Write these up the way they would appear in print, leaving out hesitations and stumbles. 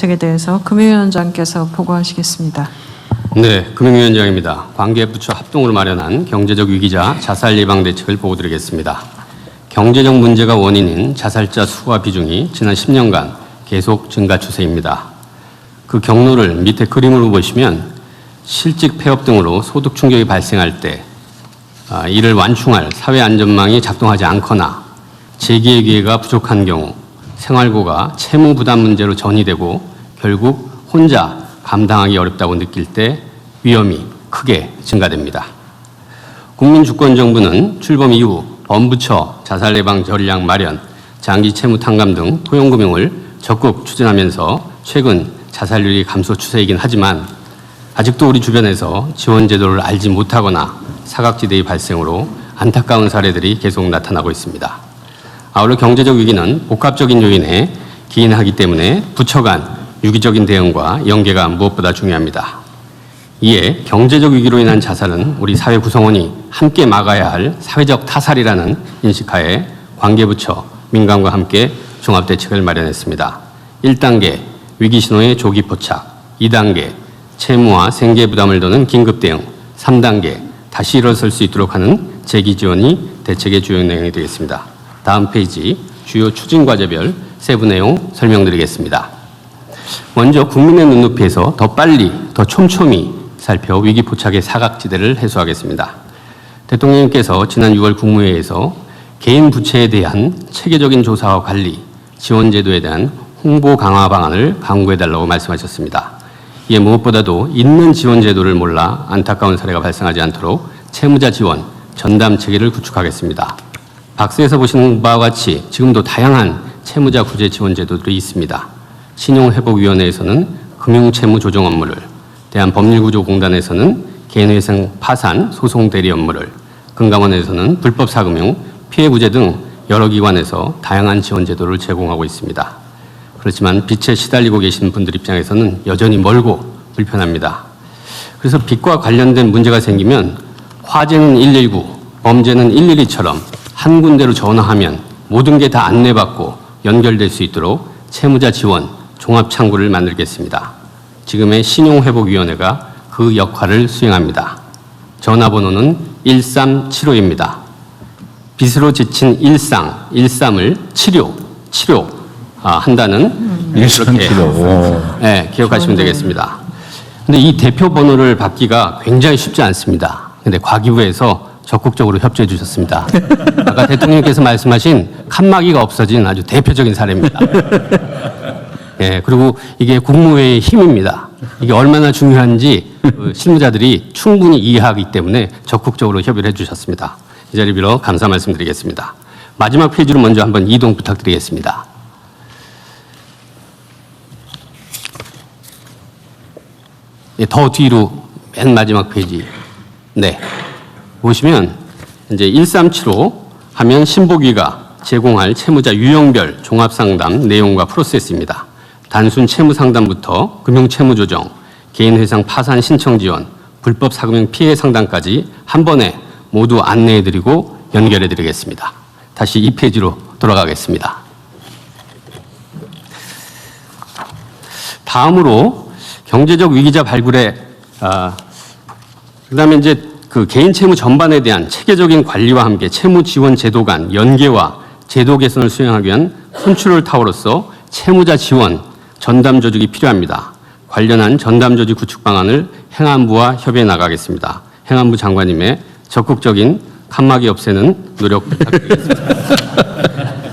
대책에 대해서 금융위원장께서 보고하시겠습니다. 네, 금융위원장입니다. 관계부처 합동으로 마련한 경제적 위기자 자살 예방 대책을 보고드리겠습니다. 경제적 문제가 원인인 자살자 수와 비중이 지난 10년간 계속 증가 추세입니다. 그 경로를 밑에 그림으로 보시면 실직 폐업 등으로 소득 충격이 발생할 때 이를 완충할 사회 안전망이 작동하지 않거나 재기의 기회가 부족한 경우 생활고가 채무 부담 문제로 전이되고 결국 혼자 감당하기 어렵다고 느낄 때 위험이 크게 증가됩니다. 국민주권정부는 출범 이후 범부처 자살 예방 전략 마련, 장기 채무 탕감 등 토용금융을 적극 추진하면서 최근 자살률이 감소 추세이긴 하지만 아직도 우리 주변에서 지원 제도를 알지 못하거나 사각지대의 발생으로 안타까운 사례들이 계속 나타나고 있습니다. 아울러 경제적 위기는 복합적인 요인에 기인하기 때문에 부처 간 유기적인 대응과 연계가 무엇보다 중요합니다. 이에 경제적 위기로 인한 자살은 우리 사회 구성원이 함께 막아야 할 사회적 타살이라는 인식하에 관계부처, 민간과 함께 종합대책을 마련했습니다. 1단계 위기 신호의 조기 포착, 2단계 채무와 생계 부담을 도는 긴급 대응, 3단계 다시 일어설 수 있도록 하는 재기 지원이 대책의 주요 내용이 되겠습니다. 다음 페이지 주요 추진 과제별 세부 내용 설명드리겠습니다. 먼저 국민의 눈높이에서 더 빨리, 더 촘촘히 살펴 위기 포착의 사각지대를 해소하겠습니다. 대통령님께서 지난 6월 국무회의에서 개인 부채에 대한 체계적인 조사와 관리, 지원 제도에 대한 홍보 강화 방안을 강구해달라고 말씀하셨습니다. 이에 무엇보다도 있는 지원 제도를 몰라 안타까운 사례가 발생하지 않도록 채무자 지원, 전담 체계를 구축하겠습니다. 박스에서 보시는 바와 같이 지금도 다양한 채무자 구제 지원 제도들이 있습니다. 신용회복위원회에서는 금융채무 조정 업무를, 대한법률구조공단에서는 개인회생 파산 소송 대리 업무를, 금감원에서는 불법사금융, 피해구제 등 여러 기관에서 다양한 지원 제도를 제공하고 있습니다. 그렇지만 빚에 시달리고 계신 분들 입장에서는 여전히 멀고 불편합니다. 그래서 빚과 관련된 문제가 생기면 화재는 119, 범죄는 112처럼 한 군데로 전화하면 모든 게 다 안내받고 연결될 수 있도록 채무자 지원 종합창구를 만들겠습니다. 지금의 신용회복위원회가 그 역할을 수행합니다. 전화번호는 1375입니다. 빚으로 지친 일삼을 치료 한다는 이렇게 네, 기억하시면 되겠습니다. 근데 이 대표 번호를 받기가 굉장히 쉽지 않습니다. 근데 과기부에서 적극적으로 협조해 주셨습니다. 아까 대통령께서 말씀하신 칸막이가 없어진 아주 대표적인 사례입니다. 예, 그리고 이게 국무회의 힘입니다. 이게 얼마나 중요한지 실무자들이 충분히 이해하기 때문에 적극적으로 협의를 해 주셨습니다. 이 자리 빌어 감사 말씀드리겠습니다. 마지막 페이지로 먼저 한번 이동 부탁드리겠습니다. 예, 더 뒤로 맨 마지막 페이지. 네. 보시면 이제 1375 하면 신보기가 제공할 채무자 유형별 종합상담 내용과 프로세스입니다. 단순 채무 상담부터 금융채무 조정, 개인회상 파산 신청 지원, 불법 사금융 피해 상담까지 한 번에 모두 안내해드리고 연결해드리겠습니다. 다시 이 페이지로 돌아가겠습니다. 다음으로 경제적 위기자 발굴에 그다음에 이제 그 개인 채무 전반에 대한 체계적인 관리와 함께 채무 지원 제도 간 연계와 제도 개선을 수행하기 위한 컨트롤 타워로서 채무자 지원 전담 조직이 필요합니다. 관련한 전담 조직 구축 방안을 행안부와 협의해 나가겠습니다. 행안부 장관님의 적극적인 칸막이 없애는 노력 부탁드리겠습니다.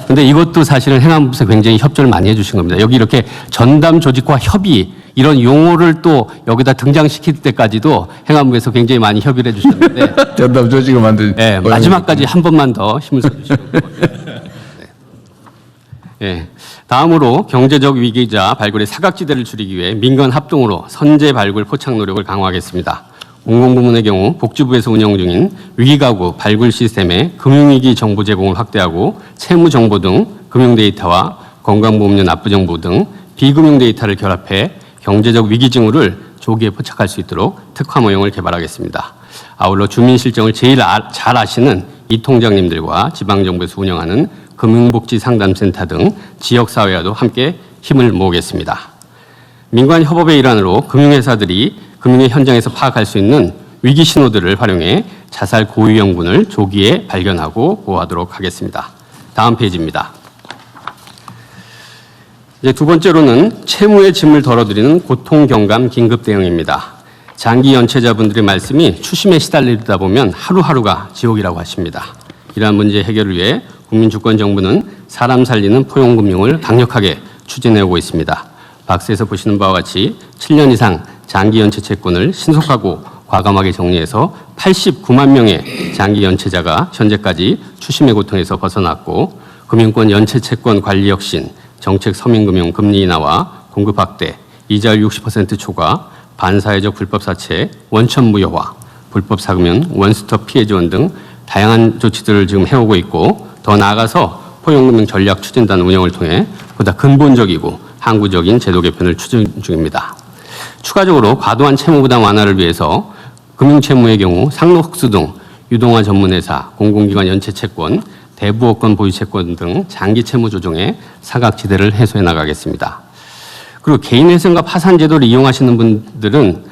근데 이것도 사실은 행안부에서 굉장히 협조를 많이 해주신 겁니다. 여기 이렇게 전담 조직과 협의 이런 용어를 또 여기다 등장시킬 때까지도 행안부에서 굉장히 많이 협의를 해주셨는데 전담 조직을 만든 네, 마지막까지 한 번만 더 힘을 써주시고 네. 다음으로 경제적 위기자 발굴의 사각지대를 줄이기 위해 민간 합동으로 선제 발굴 포착 노력을 강화하겠습니다. 공공부문의 경우 복지부에서 운영 중인 위기가구 발굴 시스템의 금융위기 정보 제공을 확대하고 채무 정보 등 금융 데이터와 건강보험료 납부 정보 등 비금융 데이터를 결합해 경제적 위기 징후를 조기에 포착할 수 있도록 특화 모형을 개발하겠습니다. 아울러 주민실정을 제일 잘 아시는 이 통장님들과 지방정부에서 운영하는 금융복지상담센터 등 지역사회와도 함께 힘을 모으겠습니다. 민관 협업의 일환으로 금융회사들이 금융의 현장에서 파악할 수 있는 위기 신호들을 활용해 자살 고위험군을 조기에 발견하고 보호하도록 하겠습니다. 다음 페이지입니다. 이제 두 번째로는 채무의 짐을 덜어드리는 고통경감 긴급 대응입니다. 장기 연체자분들의 말씀이 추심에 시달리다 보면 하루하루가 지옥이라고 하십니다. 이러한 문제 해결을 위해 국민주권정부는 사람 살리는 포용금융을 강력하게 추진해오고 있습니다. 박스에서 보시는 바와 같이 7년 이상 장기 연체 채권을 신속하고 과감하게 정리해서 89만 명의 장기 연체자가 현재까지 추심의 고통에서 벗어났고, 금융권 연체 채권 관리 혁신, 정책 서민금융 금리 인하와 공급 확대, 이자율 60% 초과, 반사회적 불법 사채, 원천 무효화, 불법 사금융, 원스톱 피해 지원 등 다양한 조치들을 지금 해오고 있고, 더 나아가서 포용금융 전략 추진단 운영을 통해 보다 근본적이고 항구적인 제도 개편을 추진 중입니다. 추가적으로 과도한 채무 부담 완화를 위해서 금융채무의 경우 상록수 등 유동화 전문회사, 공공기관 연체 채권, 대부업권 보유 채권 등 장기 채무 조정에 사각지대를 해소해 나가겠습니다. 그리고 개인회생과 파산제도를 이용하시는 분들은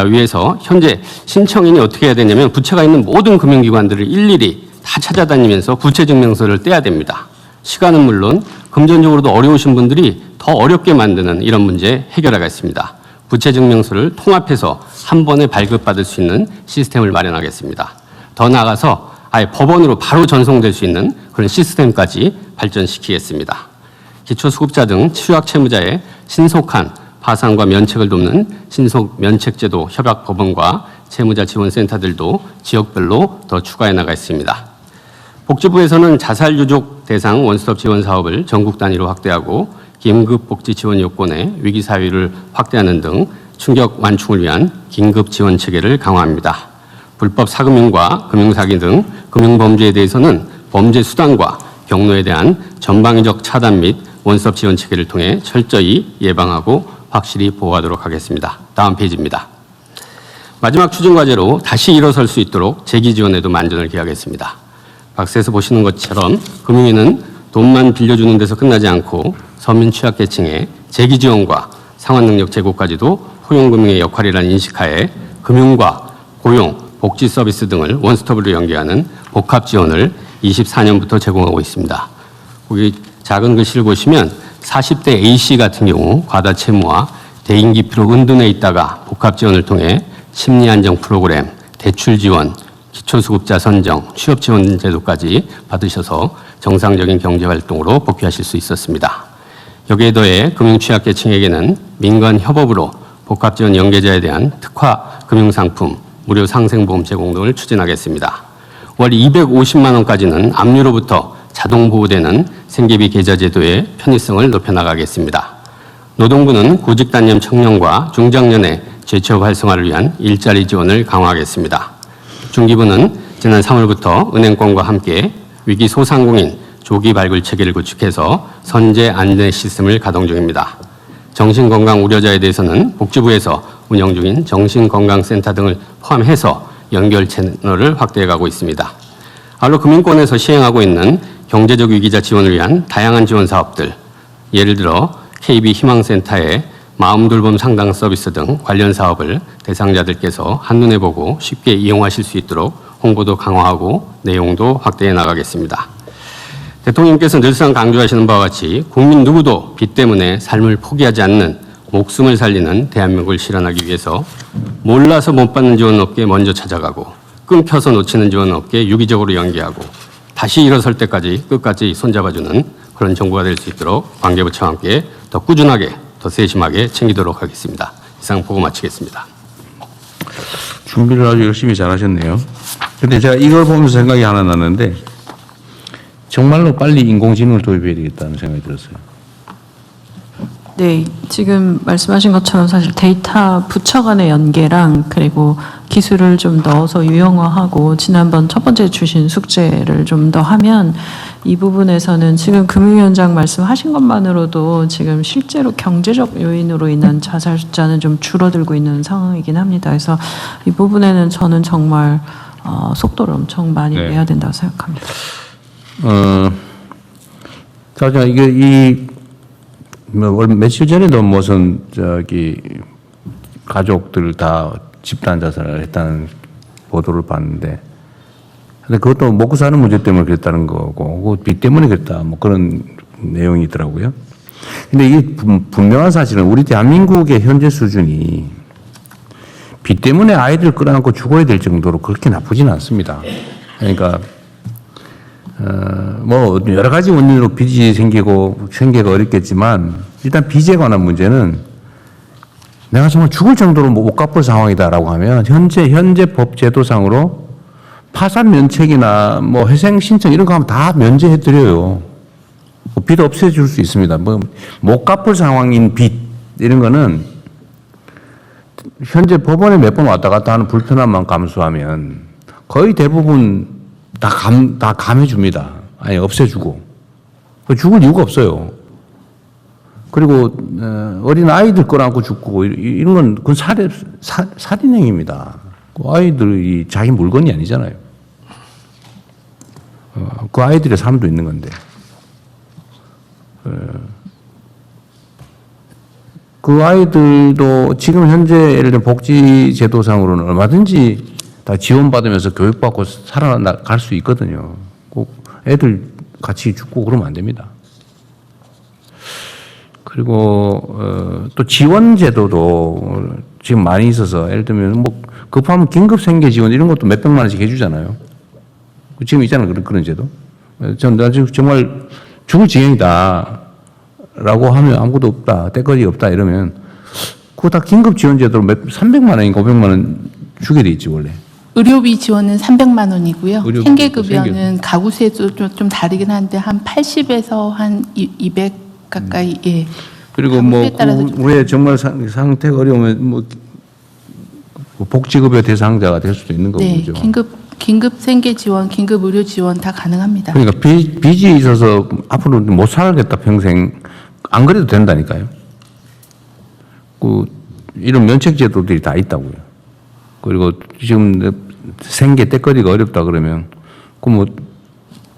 위해서 현재 신청인이 어떻게 해야 되냐면 부채가 있는 모든 금융기관들을 일일이 다 찾아다니면서 부채증명서를 떼야 됩니다. 시간은 물론 금전적으로도 어려우신 분들이 더 어렵게 만드는 이런 문제 해결하겠습니다. 부채증명서를 통합해서 한 번에 발급받을 수 있는 시스템을 마련하겠습니다. 더 나아가서 아예 법원으로 바로 전송될 수 있는 그런 시스템까지 발전시키겠습니다. 기초수급자 등 취약 채무자의 신속한 파산과 면책을 돕는 신속면책제도 협약법원과 채무자 지원센터들도 지역별로 더 추가해 나가겠습니다. 복지부에서는 자살유족 대상 원스톱 지원 사업을 전국 단위로 확대하고 긴급복지 지원 요건의 위기 사유를 확대하는 등 충격 완충을 위한 긴급 지원 체계를 강화합니다. 불법 사금융과 금융사기 등 금융범죄에 대해서는 범죄 수단과 경로에 대한 전방위적 차단 및 원스톱 지원 체계를 통해 철저히 예방하고 확실히 보호하도록 하겠습니다. 다음 페이지입니다. 마지막 추진 과제로 다시 일어설 수 있도록 재기 지원에도 만전을 기하겠습니다. 박스에서 보시는 것처럼 금융위는 돈만 빌려주는 데서 끝나지 않고 서민 취약계층의 재기 지원과 상환능력 제고까지도 포용금융의 역할이라는 인식하에 금융과 고용, 복지 서비스 등을 원스톱으로 연계하는 복합 지원을 24년부터 제공하고 있습니다. 거기 작은 글씨를 보시면 40대 A씨 같은 경우 과다 채무와 대인기 피로 은둔해 있다가 복합 지원을 통해 심리 안정 프로그램, 대출 지원, 기초수급자 선정, 취업 지원 제도까지 받으셔서 정상적인 경제 활동으로 복귀하실 수 있었습니다. 여기에 더해 금융 취약계층에게는 민간 협업으로 복합 지원 연계자에 대한 특화 금융 상품, 무료 상생보험 제공 등을 추진하겠습니다. 월 250만 원까지는 압류로부터 자동 보호되는 생계비 계좌 제도의 편의성을 높여나가겠습니다. 노동부는 구직단년 청년과 중장년의 재취업 활성화를 위한 일자리 지원을 강화하겠습니다. 중기부는 지난 3월부터 은행권과 함께 위기 소상공인 조기 발굴 체계를 구축해서 선제 안내 시스템을 가동 중입니다. 정신건강 우려자에 대해서는 복지부에서 운영 중인 정신건강센터 등을 포함해서 연결 채널을 확대해가고 있습니다. 아울러 금융권에서 시행하고 있는 경제적 위기자 지원을 위한 다양한 지원 사업들, 예를 들어 KB 희망센터의 마음돌봄 상담 서비스 등 관련 사업을 대상자들께서 한눈에 보고 쉽게 이용하실 수 있도록 홍보도 강화하고 내용도 확대해 나가겠습니다. 대통령께서 늘상 강조하시는 바와 같이 국민 누구도 빚 때문에 삶을 포기하지 않는 목숨을 살리는 대한민국을 실현하기 위해서 몰라서 못 받는 지원 업계에 먼저 찾아가고 끊겨서 놓치는 지원 업계에 유기적으로 연계하고 다시 일어설 때까지 끝까지 손잡아주는 그런 정부가 될 수 있도록 관계부처와 함께 더 꾸준하게 더 세심하게 챙기도록 하겠습니다. 이상 보고 마치겠습니다. 준비를 아주 열심히 잘하셨네요. 근데 제가 이걸 보면서 생각이 하나 났는데 정말로 빨리 인공지능을 도입해야 되겠다는 생각이 들었어요. 네, 지금 말씀하신 것처럼 사실 데이터 부처 간의 연계랑 그리고 기술을 좀 넣어서 유형화하고 지난번 첫 번째 주신 숙제를 좀 더 하면 이 부분에서는 지금 금융위원장 말씀하신 것만으로도 지금 실제로 경제적 요인으로 인한 자살 숫자는 좀 줄어들고 있는 상황이긴 합니다. 그래서 이 부분에는 저는 정말 속도를 엄청 많이 내야 된다고 생각합니다. 자, 이게 며칠 전에도 무슨 가족들 다 집단 자살을 했다는 보도를 봤는데, 근데 그것도 먹고 사는 문제 때문에 그랬다는 거고, 빚 때문에 그랬다, 뭐 그런 내용이 있더라고요. 근데 이게 분명한 사실은 우리 대한민국의 현재 수준이 빚 때문에 아이들 끌어안고 죽어야 될 정도로 그렇게 나쁘지는 않습니다. 그러니까 뭐 여러 가지 원인으로 빚이 생기가 어렵겠지만 일단 빚에 관한 문제는 내가 정말 죽을 정도로 못 갚을 상황이다라고 하면 현재 법 제도상으로 파산 면책이나 뭐 회생 신청 이런 거 하면 다 면제해 드려요. 빚 없애줄 수 있습니다. 뭐 못 갚을 상황인 빚 이런 거는 현재 법원에 몇 번 왔다 갔다 하는 불편함만 감수하면 거의 대부분 다 감해줍니다. 아니, 없애주고. 죽을 이유가 없어요. 그리고, 어린 아이들 끌어안고 죽고, 이런 건, 그건 살인행위입니다. 그 아이들이 자기 물건이 아니잖아요. 그 아이들의 삶도 있는 건데. 그 아이들도 지금 현재 예를 들면 복지제도상으로는 얼마든지 다 지원받으면서 교육받고 살아갈 수 있거든요. 꼭 애들 같이 죽고 그러면 안 됩니다. 그리고 또 지원제도도 지금 많이 있어서 예를 들면 뭐 급하면 긴급생계 지원 이런 것도 몇백만 원씩 해주잖아요. 지금 있잖아요. 그런 제도. 나 지금 정말 죽을 지경이다. 라고 하면 아무것도 없다. 때거리 없다. 이러면 그거 다 긴급지원제도로 300만 원인가 500만 원 주게 돼 있지 원래. 의료비 지원은 300만 원이고요. 의료비, 생계급여는 가구수도 좀 다르긴 한데 한 80에서 한 200 가까이. 예. 그리고 뭐 가구수에 따라서 좀 왜 정말 상태가 어려우면 뭐 복지급여 대상자가 될 수도 있는 네, 거죠. 긴급 생계 지원, 긴급 의료 지원 다 가능합니다. 그러니까 빚이 있어서 앞으로 못 살겠다 평생 안 그래도 된다니까요. 이런 면책 제도들이 다 있다고요. 그리고 지금 생계 때거리가 어렵다 그러면 그 뭐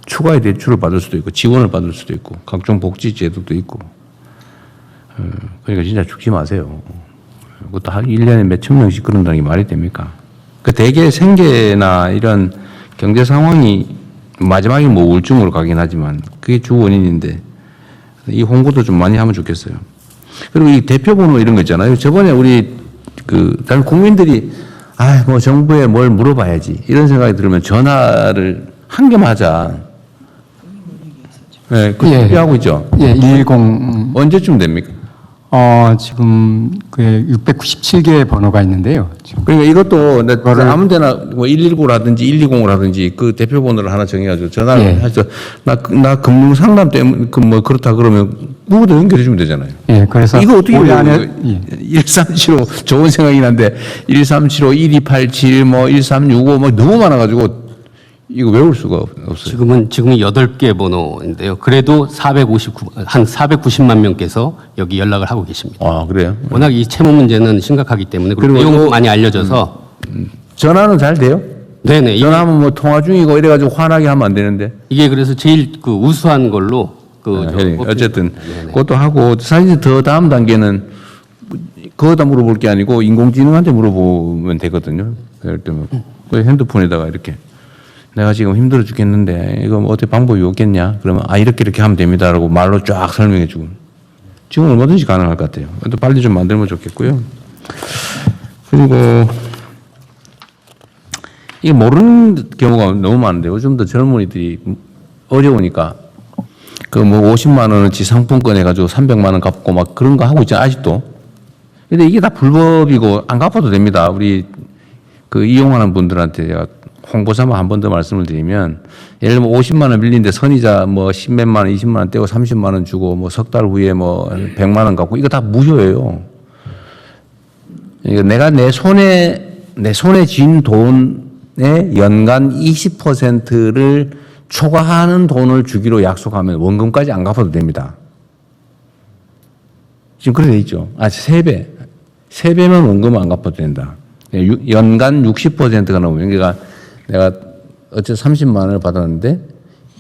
추가의 대출을 받을 수도 있고 지원을 받을 수도 있고 각종 복지 제도도 있고. 그러니까 진짜 죽지 마세요. 그것도 한 1년에 몇천 명씩 그런다는 게 말이 됩니까? 그 대개 생계나 이런 경제 상황이 마지막에 뭐 우울증으로 가긴 하지만 그게 주 원인인데 이 홍보도 좀 많이 하면 좋겠어요. 그리고 이 대표번호 이런 거 있잖아요. 저번에 우리 다른 국민들이 뭐 정부에 뭘 물어봐야지 이런 생각이 들으면 전화를 한 개만 하자. 네, 그 준비하고 있죠. 예, 210. 언제쯤 됩니까? 지금 그 697개의 번호가 있는데요. 지금 그러니까 이것도 아무 데나 뭐 119라든지 120라든지 그 대표 번호를 하나 정해가지고 전화를 예. 해서 나 금융 상담 때문에 뭐 그렇다 그러면 누구도 연결해 주면 되잖아요. 예, 그래서 이거 어떻게 올해 외워요? 안에 예. 1375 좋은 생각이긴 한데 1375, 1287, 뭐 1365 뭐 너무 많아가지고 이거 외울 수가 없어요. 지금은 8개 번호인데요. 그래도 한 490만 명께서 여기 연락을 하고 계십니다. 아, 그래요? 워낙 이 채무 문제는 심각하기 때문에 그리고 그리고 내용도 또- 많이 알려져서 전화는 잘 돼요? 네네. 전화하면 뭐 통화 중이고 이래가지고 화나게 하면 안 되는데. 이게 그래서 제일 그 우수한 걸로 어쨌든 네네. 그것도 하고 사실 더 다음 단계는 그거다 물어볼 게 아니고 인공지능한테 물어보면 되거든요. 예를 들면 그 핸드폰에다가 이렇게 내가 지금 힘들어 죽겠는데 이거 뭐 어떻게 방법이 없겠냐? 그러면 이렇게 하면 됩니다라고 말로 쫙 설명해 주고 지금 얼마든지 가능할 것 같아요. 또 빨리 좀 만들면 좋겠고요. 그리고 이게 모르는 경우가 너무 많은데 요즘 더 젊은이들이 어려우니까 그 뭐 50만 원어치 상품권 해가지고 300만 원 갚고 막 그런 거 하고 있잖아요, 아직도. 근데 이게 다 불법이고 안 갚아도 됩니다. 우리 그 이용하는 분들한테 제가 홍보 삼아 한 번 더 말씀을 드리면 예를 들면 50만 원 빌린데 선이자 뭐 10몇만 원, 20만 원 떼고 30만 원 주고 뭐 석 달 후에 뭐 100만 원 갚고 이거 다 무효예요. 그러니까 내가 내 손에 쥔 돈의 연간 20%를 초과하는 돈을 주기로 약속하면 원금까지 안 갚아도 됩니다. 지금 그렇게 돼 있죠. 3배. 3배면 원금은 안 갚아도 된다. 연간 60%가 넘으면 그러니까 내가 어째 30만 원을 받았는데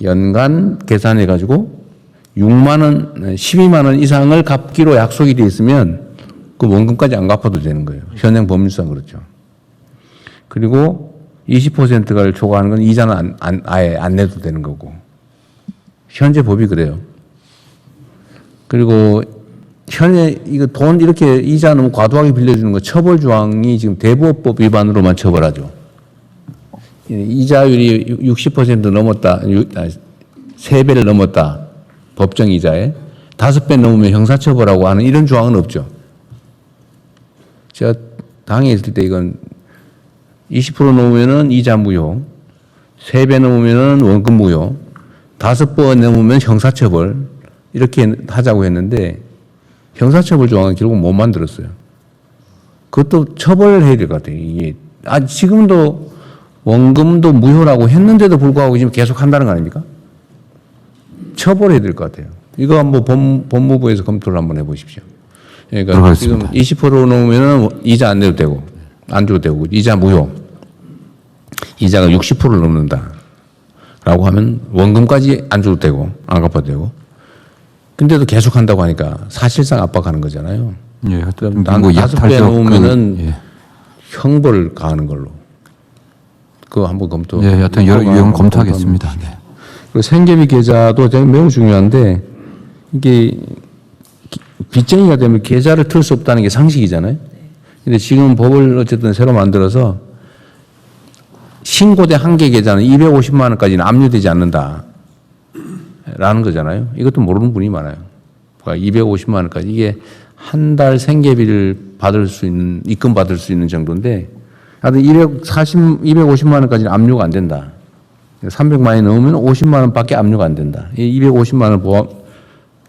연간 계산해가지고 6만 원, 12만 원 이상을 갚기로 약속이 돼 있으면 그 원금까지 안 갚아도 되는 거예요. 현행 법률상 그렇죠. 그리고 20%를 초과하는 건 이자는 아예 안 내도 되는 거고. 현재 법이 그래요. 그리고 현재 이거 돈 이렇게 이자 너무 과도하게 빌려주는 거 처벌 조항이 지금 대부업법 위반으로만 처벌하죠. 이자율이 60% 넘었다, 3배를 넘었다. 법정 이자에 5배 넘으면 형사처벌하고 하는 이런 조항은 없죠. 제가 당에 있을 때 이건 20% 넘으면은 이자 무효, 3배 넘으면은 원금 무효, 5번 넘으면 형사처벌 이렇게 하자고 했는데 형사처벌 조항은 결국 못 만들었어요. 그것도 처벌해야 될 것 같아요. 이게 지금도 원금도 무효라고 했는데도 불구하고 지금 계속 한다는 거 아닙니까? 처벌해야 될 것 같아요. 이거 한번 법무부에서 검토를 한번 해보십시오. 그러니까 들어가겠습니다. 지금 20% 넘으면 이자 안 내도 되고 안 줘도 되고 이자 무효. 이자가 60%를 넘는다라고 하면 원금까지 안 줘도 되고 안 갚아도 되고. 근데도 계속 한다고 하니까 사실상 압박하는 거잖아요. 예, 그럼 뭐 한 5배 약탈적 넘으면은 그, 예. 형벌을 가하는 걸로. 그거 한번 검토. 예, 여튼 여러 유형 검토하겠습니다. 네. 그리고 생계비 계좌도 매우 중요한데 이게 빚쟁이가 되면 계좌를 틀 수 없다는 게 상식이잖아요. 근데 지금 법을 어쨌든 새로 만들어서 신고대 한계 계좌는 250만 원까지는 압류되지 않는다. 라는 거잖아요. 이것도 모르는 분이 많아요. 그러니까 250만 원까지 이게 한 달 생계비를 받을 수 있는, 입금 받을 수 있는 정도인데 하여튼 250만 원까지는 압류가 안 된다. 300만 원이 넘으면 50만 원밖에 압류가 안 된다. 이 250만 원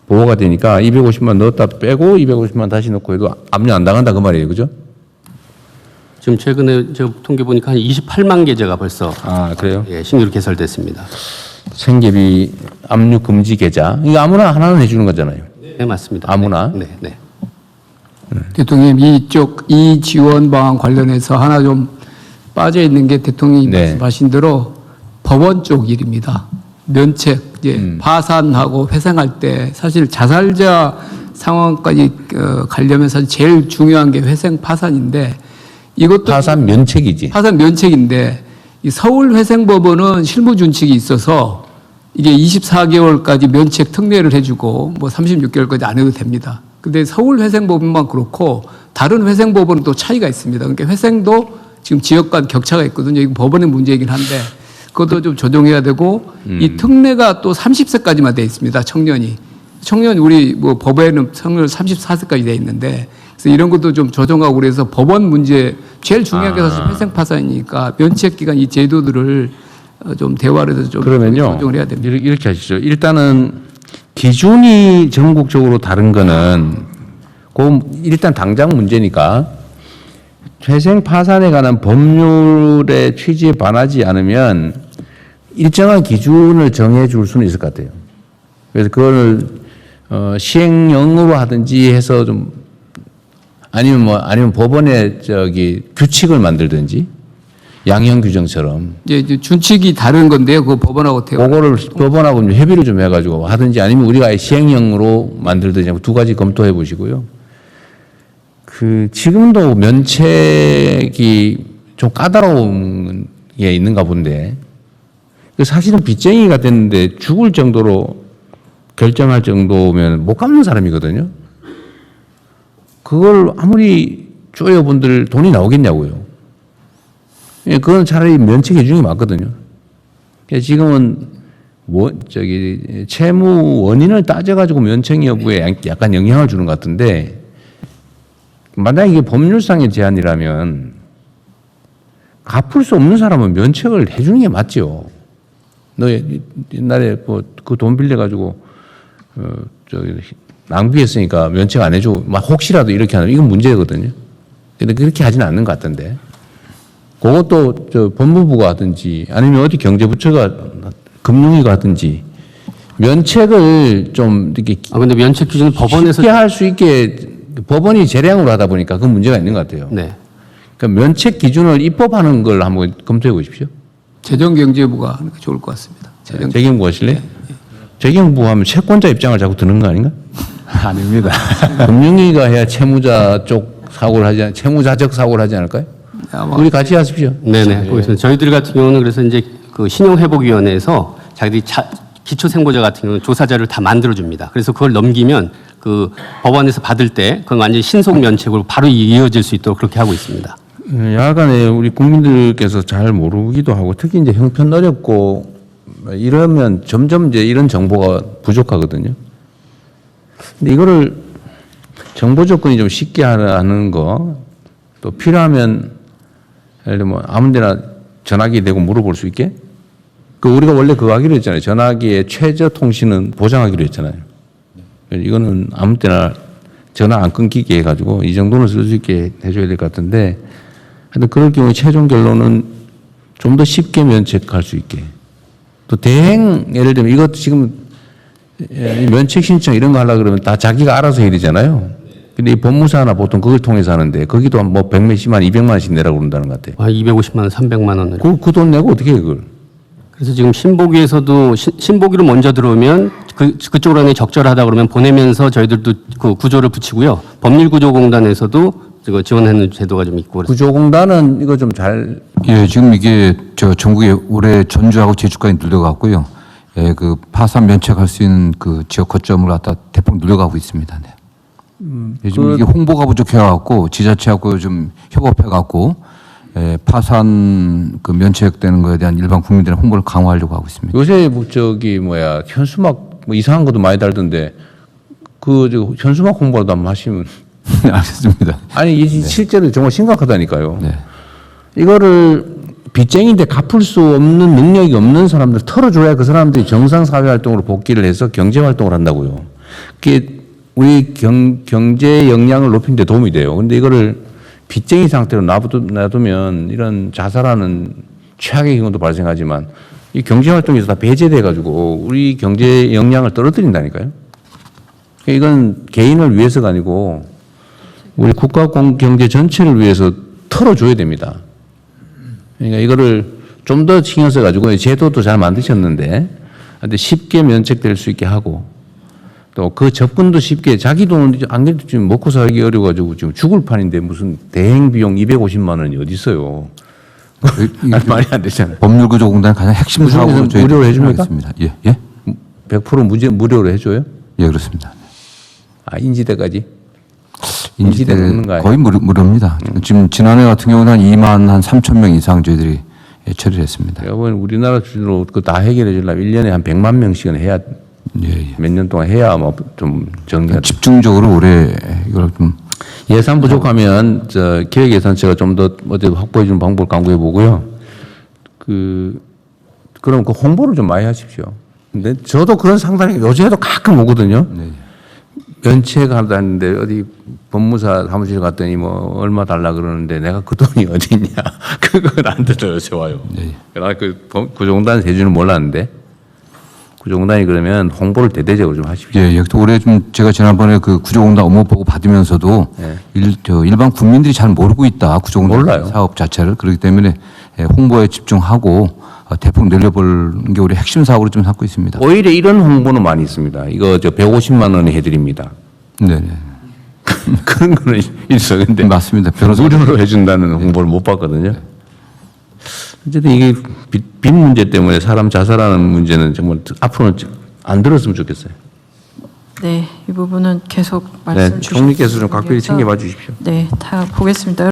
보호가 되니까 250만 원 넣었다 빼고 250만 원 다시 넣고 해도 압류 안 당한다 그 말이에요. 그죠? 지금 최근에 저 통계 보니까 한 28만 계좌가 벌써 그래요? 예, 신규로 개설됐습니다. 생계비 압류 금지 계좌. 이거 아무나 하나는 해주는 거잖아요. 네, 맞습니다. 아무나? 네, 네. 대통령님 이 지원 방안 관련해서 하나 좀 빠져 있는 게 대통령이 네. 말씀하신 대로 법원 쪽 일입니다. 면책, 이제 파산하고 회생할 때 사실 자살자 상황까지 가려면 사실 제일 중요한 게 회생 파산인데 이것도 파산 면책이지. 파산 면책인데 이 서울회생법원은 실무준칙이 있어서 이게 24개월까지 면책 특례를 해주고 뭐 36개월까지 안 해도 됩니다. 근데 서울회생법원만 그렇고 다른 회생법원은 또 차이가 있습니다. 그러니까 회생도 지금 지역 간 격차가 있거든요. 이건 법원의 문제이긴 한데 그것도 좀 조정해야 되고 이 특례가 또 30세까지만 돼 있습니다. 청년이. 청년 우리 뭐 법에는 청년 34세까지 돼 있는데 그래서 이런 것도 좀 조정하고 그래서 법원 문제 제일 중요한 게 사실 회생 파산이니까 면책 기간 이 제도들을 좀 대화를 해서 좀 그러면요. 조정을 해야 됩니다. 이렇게 하시죠. 일단은 기준이 전국적으로 다른 거는 그 일단 당장 문제니까 회생 파산에 관한 법률의 취지에 반하지 않으면 일정한 기준을 정해 줄 수는 있을 것 같아요. 그래서 그걸 시행령으로 하든지 해서 좀 아니면 법원에 규칙을 만들든지 양형 규정처럼 이제 준칙이 다른 건데요. 그 법원하고 대화. 그거를 법원하고 좀 협의를 좀 해가지고 하든지 아니면 우리가 아예 시행령으로 만들든지 두 가지 검토해 보시고요. 지금도 면책이 좀 까다로운 게 있는가 본데 사실은 빚쟁이가 됐는데 죽을 정도로 결정할 정도면 못 갚는 사람이거든요. 그걸 아무리 쪼여본들 돈이 나오겠냐고요. 그건 차라리 면책해 주는 게 맞거든요. 지금은 채무 원인을 따져가지고 면책 여부에 약간 영향을 주는 것 같은데 만약에 이게 법률상의 제한이라면 갚을 수 없는 사람은 면책을 해주는 게 맞죠. 너 옛날에 그 돈 빌려가지고 낭비했으니까 면책 안 해줘. 막 혹시라도 이렇게 하는 이건 문제거든요. 근데 그렇게 하지는 않는 것 같던데. 그것도 법무부가 하든지 아니면 어디 경제부처가 금융위가 하든지 면책을 좀 이렇게 근데 면책 기준은 법원에서 쉽게 할 수 있게 법원이 재량으로 하다 보니까 그 문제가 있는 것 같아요. 네. 그러니까 면책 기준을 입법하는 걸 한번 검토해 보십시오. 재정경제부가 하는 게 좋을 것 같습니다. 책임구 하실래요? 재경부 하면 채권자 입장을 자꾸 드는 거 아닌가? 아닙니다. 금융위가 해야 채무자 쪽 사고를 하지 않, 채무자적 사고를 하지 않을까요? 우리 같이 하십시오. 네네. 보겠습니다. 저희들 같은 경우는 그래서 이제 그 신용회복위원회에서 자기들이 기초생보자 같은 경우는 조사자를 다 만들어줍니다. 그래서 그걸 넘기면 그 법원에서 받을 때 그건 완전히 신속 면책으로 바로 이어질 수 있도록 그렇게 하고 있습니다. 야간에 우리 국민들께서 잘 모르기도 하고 특히 이제 형편 어렵고 이러면 점점 이제 이런 정보가 부족하거든요. 근데 이거를 정보 접근이 좀 쉽게 하는 거, 또 필요하면 예를 들면 아무데나 전화기 대고 물어볼 수 있게. 그 우리가 원래 그거 하기로 했잖아요. 전화기의 최저 통신은 보장하기로 했잖아요. 이거는 아무 때나 전화 안 끊기게 해가지고 이 정도는 쓸 수 있게 해줘야 될 것 같은데, 하여튼 그럴 경우에 최종 결론은 좀 더 쉽게 면책할 수 있게. 또 대행, 예를 들면 이것 지금 면책 신청 이런 거 하려고 그러면 다 자기가 알아서 해야 되잖아요. 근데 이 법무사나 보통 그걸 통해서 하는데 거기도 뭐 100몇십만, 200만 원씩 내라고 그런다는 것 같아요. 250만 원, 300만 원을. 그 돈 내고 어떻게 해, 그걸? 그래서 지금 신보기에서도 신보기로 먼저 들어오면 그쪽으로 하는 게 적절하다 그러면 보내면서 저희들도 그 구조를 붙이고요. 법률구조공단에서도 이거 지원하는 제도가 좀 있고. 구조공단은 이거 좀 잘. 예, 지금 이게 저 전국에 올해 전주하고 제주까지 늘려갔고요. 예, 그 파산 면책할 수 있는 그 지역 거점을 갖다 대폭 늘려가고 있습니다. 네. 요즘 이게 홍보가 부족해갖고 지자체하고 좀 협업해갖고 예, 파산 그 면책되는 거에 대한 일반 국민들의 홍보를 강화하려고 하고 있습니다. 요새 뭐 저기 뭐야 현수막 뭐 이상한 것도 많이 달던데 그 저 현수막 홍보라도 한번 하시면. 알겠습니다. 아니 이 실제로 정말 심각하다니까요. 네. 이거를 빚쟁이인데 갚을 수 없는 능력이 없는 사람들 털어줘야 그 사람들이 정상 사회 활동으로 복귀를 해서 경제 활동을 한다고요. 그게 우리 경제 역량을 높이는 데 도움이 돼요. 근데 이거를 빚쟁이 상태로 놔두면 이런 자살하는 최악의 경우도 발생하지만 이 경제 활동에서 다 배제돼 가지고 우리 경제 역량을 떨어뜨린다니까요. 이건 개인을 위해서가 아니고 우리 국가 경제 전체를 위해서 털어줘야 됩니다. 그러니까 이거를 좀 더 신경 써가지고 제도도 잘 만드셨는데 근데 쉽게 면책될 수 있게 하고 또 그 접근도 쉽게 자기 돈 안 그래도 지금 먹고 살기 어려워가지고 지금 죽을 판인데 무슨 대행 비용 250만 원이 어디 있어요? 말이 안 되잖아요. 법률구조공단 가장 핵심 사업으로 저희 무료로 해줍니까? 예, 예, 100% 무료로 해줘요? 예, 그렇습니다. 아 인지대까지? 인지대 없는 거 아니에요? 거의 무료입니다. 지금 지난해 같은 경우는 한 2만 3천 명 이상 저희들이 처리를 했습니다. 여러분 우리나라 수준으로 그 다 해결해 주려면 1년에 한 100만 명씩은 해야 예, 예. 몇 년 동안 해야 뭐 좀 정리가 집중적으로 올해 이걸 좀 예산 부족하면 저 기획 예산처가 좀 더 어디 확보해 주는 방법을 강구해 보고요. 그럼 그 홍보를 좀 많이 하십시오. 근데 저도 그런 상담이 요즘에도 가끔 오거든요. 네. 면책하다 했는데 어디 법무사 사무실 갔더니 뭐 얼마 달라 그러는데 내가 그 돈이 어디 있냐. 그건 안 들어요. 좋아요. 네. 나 구조공단에서 해주는 몰랐는데 구조공단이 그러면 홍보를 대대적으로 좀 하십시오. 예, 예. 또 올해 좀 제가 지난번에 그 구조공단 업무 보고 받으면서도 네. 일반 국민들이 잘 모르고 있다. 구조공단 몰라요. 사업 자체를. 그렇기 때문에 홍보에 집중하고 대폭 늘려보는 게 우리 핵심 사업으로 좀 삼고 있습니다. 오히려 이런 홍보는 많이 있습니다. 이거 저 150만 원에 해드립니다. 네, 네. 그런 거는 있어. 근데 맞습니다. 변호사 무료로 해준다는 홍보를 못 봤거든요. 어쨌든 이게 빚 문제 때문에 사람 자살하는 문제는 정말 앞으로는 안 들었으면 좋겠어요. 네, 이 부분은 계속 말씀 네, 총리께서 좀 각별히 챙겨봐 주십시오. 네, 다 보겠습니다.